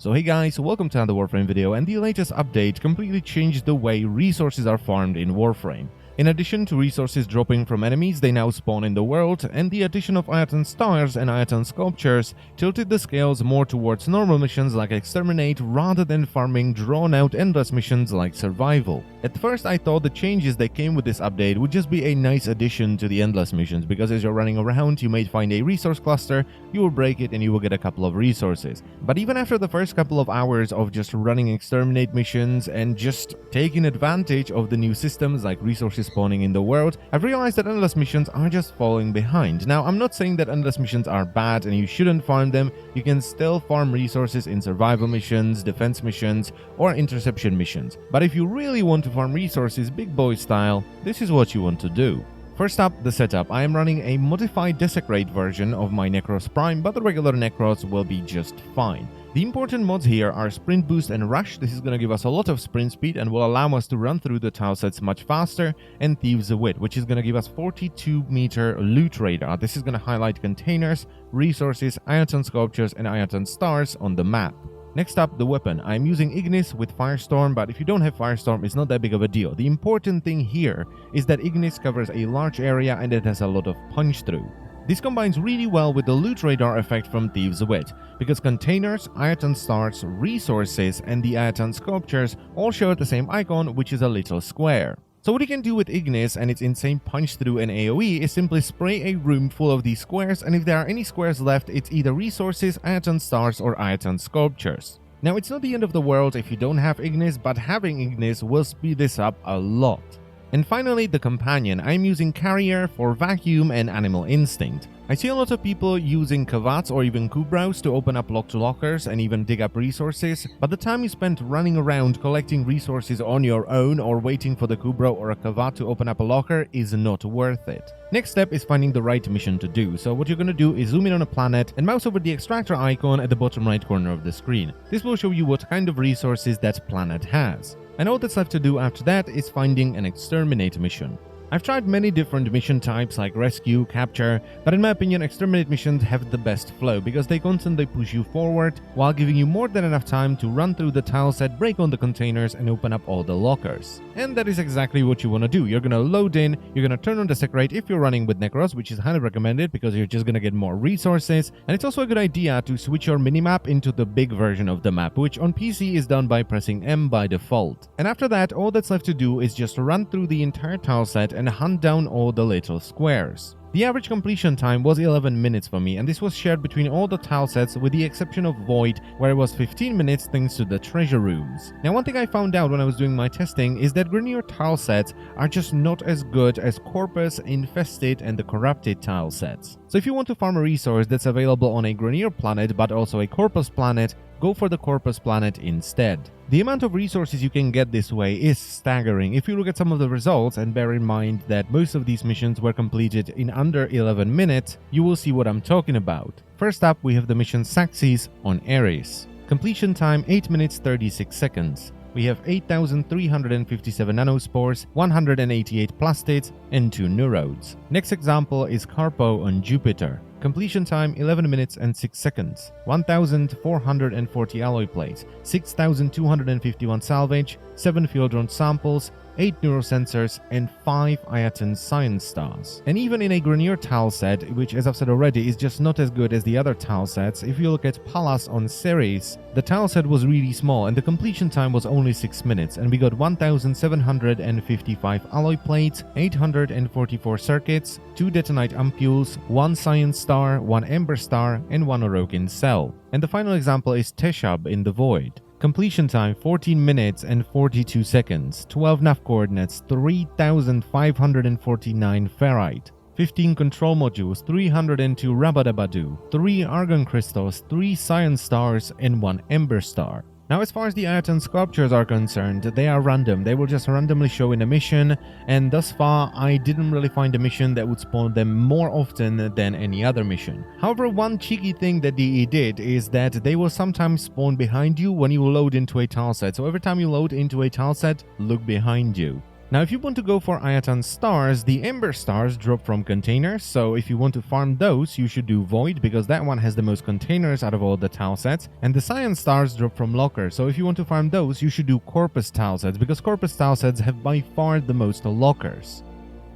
So hey guys, welcome to another Warframe video, and the latest update completely changed the way resources are farmed in Warframe. In addition to resources dropping from enemies, they now spawn in the world, and the addition of Ayatan stars and Ayatan sculptures tilted the scales more towards normal missions like Exterminate rather than farming drawn-out endless missions like Survival. At first I thought the changes that came with this update would just be a nice addition to the endless missions, because as you're running around you may find a resource cluster, you will break it and you will get a couple of resources. But even after the first couple of hours of just running Exterminate missions and just taking advantage of the new systems like resources spawning in the world, I've realized that endless missions are just falling behind. Now, I'm not saying that endless missions are bad and you shouldn't farm them. You can still farm resources in survival missions, defense missions, or interception missions. But if you really want to farm resources big boy style, this is what you want to do. First up, the setup. I am running a modified Desecrate version of my Necros Prime, but the regular Necros will be just fine. The important mods here are Sprint Boost and Rush. This is going to give us a lot of sprint speed and will allow us to run through the tilesets much faster, and Thieves' Wit, which is going to give us 42-meter loot radar. This is going to highlight containers, resources, Ayatan sculptures, and Ayatan stars on the map. Next up, the weapon. I'm using Ignis with Firestorm, but if you don't have Firestorm, it's not that big of a deal. The important thing here is that Ignis covers a large area and it has a lot of punch through. This combines really well with the loot radar effect from Thieves' Wit, because containers, Ayatan stars, resources, and the Ayatan sculptures all share the same icon, which is a little square. So what you can do with Ignis and its insane punch through and AoE is simply spray a room full of these squares, and if there are any squares left, it's either resources, Ayatan stars, or Ayatan sculptures. Now, it's not the end of the world if you don't have Ignis, but having Ignis will speed this up a lot. And finally, the companion. I'm using Carrier for Vacuum and Animal Instinct. I see a lot of people using Kavats or even Kubrows to open up lockers and even dig up resources, but the time you spend running around collecting resources on your own or waiting for the Kubrow or a Kavat to open up a locker is not worth it. Next step is finding the right mission to do. So what you're going to do is zoom in on a planet and mouse over the extractor icon at the bottom right corner of the screen. This will show you what kind of resources that planet has. And all that's left to do after that is finding an Exterminate mission. I've tried many different mission types like Rescue, Capture, but in my opinion Exterminate missions have the best flow because they constantly push you forward while giving you more than enough time to run through the tileset, break on the containers, and open up all the lockers. And that is exactly what you want to do. You're going to load in, you're going to turn on Desecrate if you're running with Necros, which is highly recommended because you're just going to get more resources, and it's also a good idea to switch your minimap into the big version of the map, which on PC is done by pressing M by default. And after that, all that's left to do is just run through the entire tileset and hunt down all the little squares. The average completion time was 11 minutes for me, and this was shared between all the tilesets with the exception of Void, where it was 15 minutes thanks to the treasure rooms. Now, one thing I found out when I was doing my testing is that Grenier tilesets are just not as good as Corpus, Infested, and the Corrupted tilesets. So if you want to farm a resource that's available on a Grenier planet but also a Corpus planet, go for the Corpus planet instead. The amount of resources you can get this way is staggering. If you look at some of the results and bear in mind that most of these missions were completed in under 11 minutes, you will see what I'm talking about. First up, we have the mission Saxes on Ares. Completion time 8 minutes 36 seconds. We have 8,357 nanospores, 188 plastids, and 2 neurodes. Next example is Carpo on Jupiter. Completion time 11 minutes and 6 seconds. 1,440 alloy plates, 6,251 salvage, 7 field drone samples, 8 neurosensors, and 5 Ayatan science stars. And even in a Grenier tileset, which as I've said already is just not as good as the other tilesets, if you look at Pallas on Ceres, the tileset was really small and the completion time was only 6 minutes, and we got 1,755 alloy plates, 844 circuits, 2 detonite ampules, 1 science star, 1 ember star, and 1 Orokin cell. And the final example is Teshub in the Void. Completion time 14 minutes and 42 seconds, 12 nav coordinates, 3,549 ferrite, 15 control modules, 302 rabadabadu, 3 argon crystals, 3 science stars, and 1 ember star. Now, as far as the Ayatan sculptures are concerned, they are random. They will just randomly show in a mission, and thus far, I didn't really find a mission that would spawn them more often than any other mission. However, one cheeky thing that DE did is that they will sometimes spawn behind you when you load into a tileset. So every time you load into a tileset, look behind you. Now, if you want to go for Ayatan stars, the Ember stars drop from containers, so if you want to farm those, you should do Void, because that one has the most containers out of all the tile sets, and the Cyan stars drop from lockers, so if you want to farm those, you should do Corpus tile sets, because Corpus tile sets have by far the most lockers.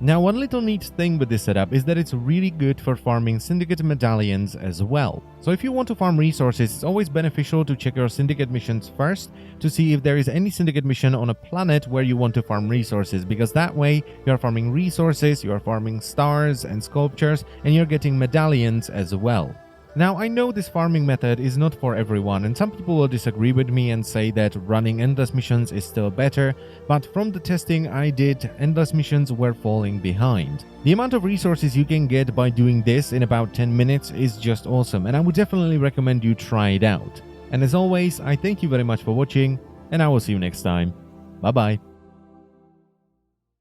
Now, one little neat thing with this setup is that it's really good for farming Syndicate medallions as well. So if you want to farm resources, it's always beneficial to check your Syndicate missions first to see if there is any Syndicate mission on a planet where you want to farm resources, because that way you are farming resources, you are farming stars and sculptures, and you're getting medallions as well. Now, I know this farming method is not for everyone, and some people will disagree with me and say that running endless missions is still better, but from the testing I did, endless missions were falling behind. The amount of resources you can get by doing this in about 10 minutes is just awesome, and I would definitely recommend you try it out. And as always, I thank you very much for watching, and I will see you next time. Bye bye.